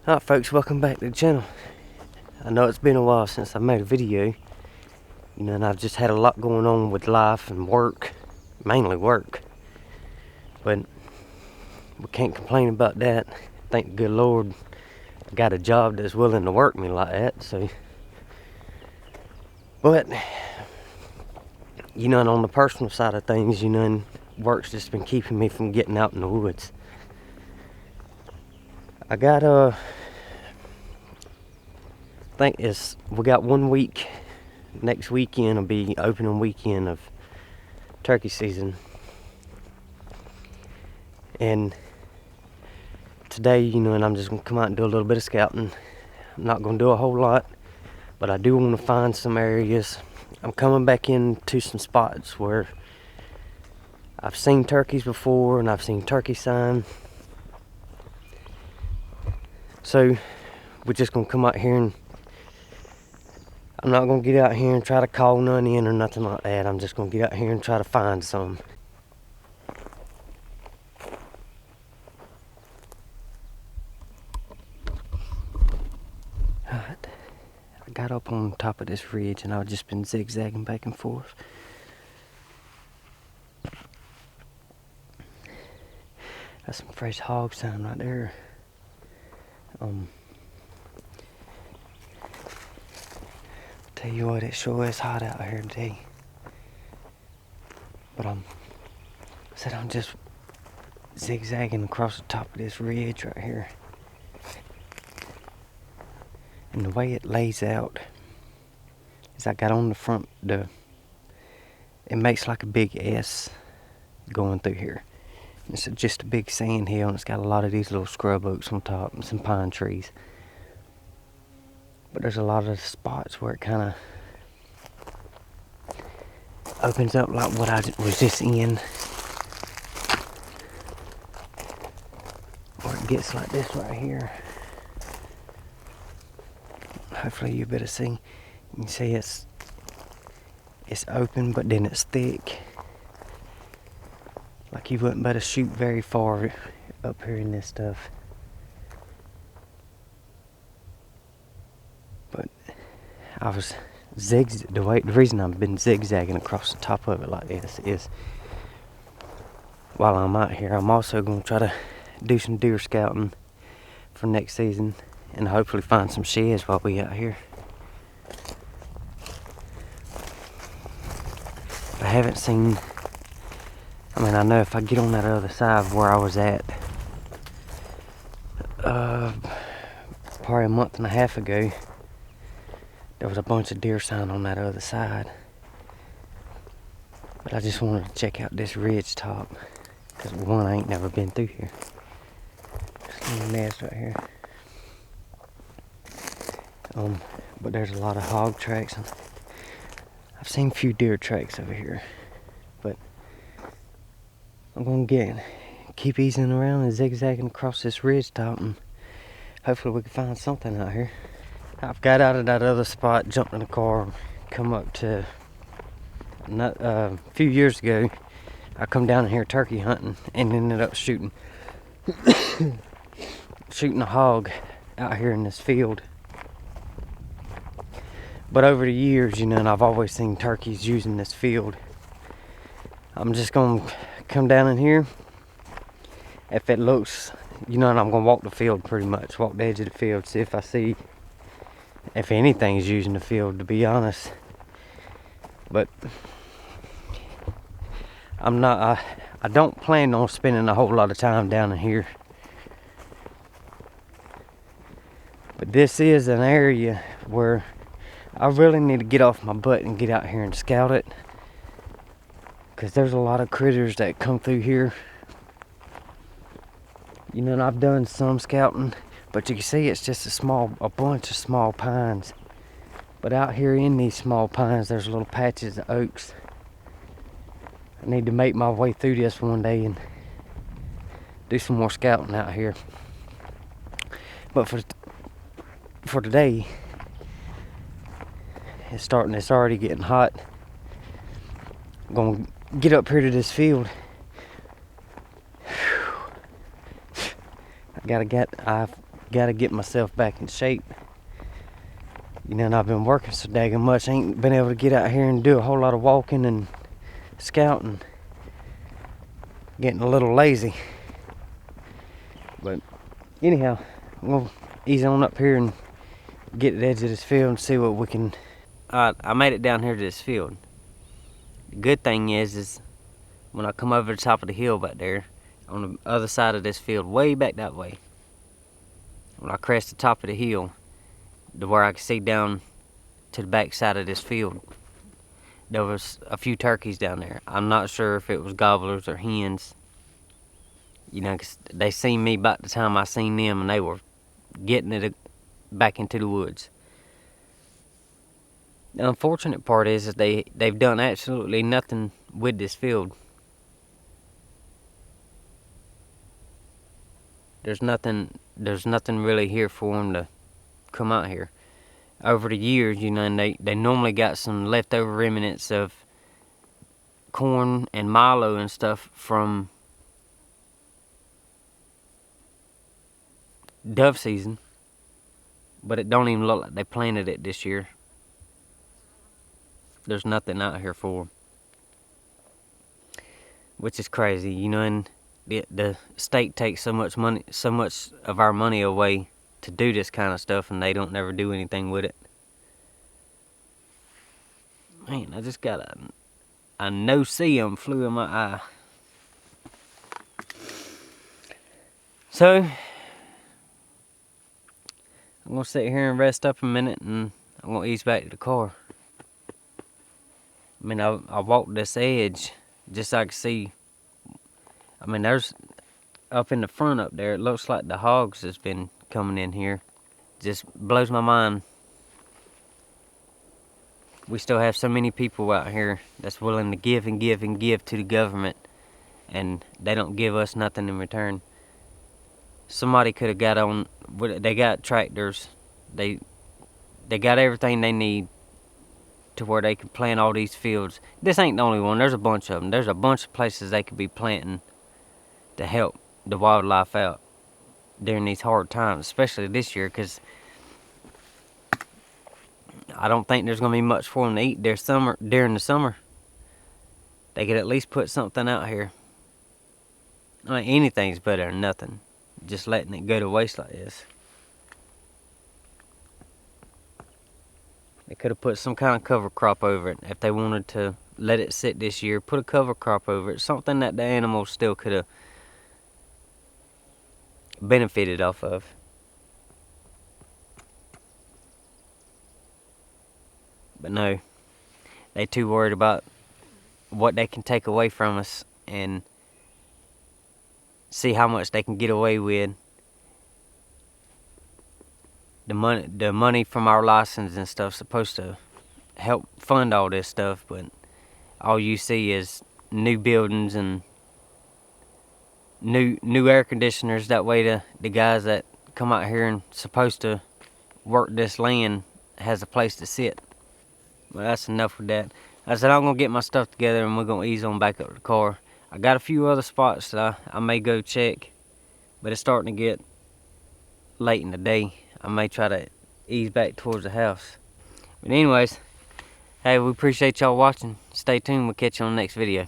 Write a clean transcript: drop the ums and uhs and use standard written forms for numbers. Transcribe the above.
Alright folks, welcome back to the channel. I know it's been a while since I made a video, and I've just had a lot going on with life and work, mainly work. But we can't complain about that. Thank the good Lord I got a job that's willing to work me like that, so. But, and on the personal side of things, and work's just been keeping me from getting out in the woods. I got we got 1 week. Next weekend will be opening weekend of turkey season. And today, and I'm just gonna come out and do a little bit of scouting. I'm not gonna do a whole lot, but I do want to find some areas. I'm coming back into some spots where I've seen turkeys before and I've seen turkey sign. So we're just gonna come out here, and I'm not gonna get out here and try to call none in or nothing like that. I'm just gonna get out here and try to find some. Alright, I got up on top of this ridge and I've just been zigzagging back and forth. That's some fresh hog sign right there. Tell you what, it sure is hot out here today. But I'm just zigzagging across the top of this ridge right here. And the way it lays out is I got on the front, it makes like a big S going through here. It's just a big sand hill, and it's got a lot of these little scrub oaks on top and some pine trees. But there's a lot of spots where it kind of opens up like what I was just in. Or it gets like this right here. Hopefully you better see. You can see it's open, but then it's thick. Like you wouldn't better shoot very far up here in this stuff. But I was the reason I've been zigzagging across the top of it like this is while I'm out here, I'm also going to try to do some deer scouting for next season and hopefully find some sheds while we out here. I haven't seen, I know if I get on that other side of where I was at probably a month and a half ago, there was a bunch of deer sign on that other side. But I just wanted to check out this ridge top, because one, I ain't never been through here. There's a little nest right here. But there's a lot of hog tracks. And I've seen a few deer tracks over here. But I'm gonna keep easing around and zigzagging across this ridge top, and hopefully we can find something out here. I've got out of that other spot, jumped in the car, come up to a few years ago. I come down here turkey hunting and ended up shooting a hog out here in this field. But over the years, and I've always seen turkeys using this field. I'm just gonna come down in here. If it looks, and I'm gonna walk the field pretty much, walk the edge of the field, see if I see if anything's using the field, to be honest. But I don't plan on spending a whole lot of time down in here. But this is an area where I really need to get off my butt and get out here and scout it, because there's a lot of critters that come through here. And I've done some scouting, but you can see it's just a bunch of small pines. But out here in these small pines, there's little patches of oaks. I need to make my way through this one day and do some more scouting out here. But for today, it's already getting hot. I'm gonna get up here to this field. I gotta get myself back in shape. You know, and I've been working so daggone much, I ain't been able to get out here and do a whole lot of walking and scouting. Getting a little lazy. But anyhow, I'm gonna ease on up here and get to the edge of this field and see what we can. Alright, I made it down here to this field. The good thing is when I come over the top of the hill back there, on the other side of this field, way back that way, when I crest the top of the hill, to where I can see down to the back side of this field, there was a few turkeys down there. I'm not sure if it was gobblers or hens. You know, 'cause they seen me about the time I seen them, and they were getting it back into the woods. The unfortunate part is that they've done absolutely nothing with this field. There's nothing really here for them to come out here. Over the years, you know, and they normally got some leftover remnants of corn and milo and stuff from dove season, but it don't even look like they planted it this year. There's nothing out here for them, which is crazy, you know. And the state takes so much of our money away to do this kind of stuff, and they don't never do anything with it. Man, I just got a no-see-um flew in my eye. So I'm gonna sit here and rest up a minute, and I'm gonna ease back to the car. I mean, I walked this edge just so I could see. I mean, there's up in the front up there, it looks like the hogs has been coming in here. Just blows my mind. We still have so many people out here that's willing to give and give and give to the government, and they don't give us nothing in return. Somebody could have got on. They got tractors. They got everything they need to where they can plant all these fields. This ain't the only one. There's a bunch of them. There's a bunch of places they could be planting to help the wildlife out during these hard times, especially this year, because I don't think there's going to be much for them to eat during the summer. They could at least put something out here. I mean, anything's better than nothing. Just letting it go to waste like this. They could have put some kind of cover crop over it. If they wanted to let it sit this year, put a cover crop over it. Something that the animals still could have benefited off of. But no, they too worried about what they can take away from us and see how much they can get away with. The money from our license and stuff supposed to help fund all this stuff, but all you see is new buildings and new air conditioners. That way the guys that come out here and supposed to work this land has a place to sit. Well, that's enough with that. I said I'm gonna get my stuff together and we're gonna ease on back up to the car. I got a few other spots that I may go check, but it's starting to get late in the day. I may try to ease back towards the house. But anyways, hey, we appreciate y'all watching. Stay tuned. We'll catch you on the next video.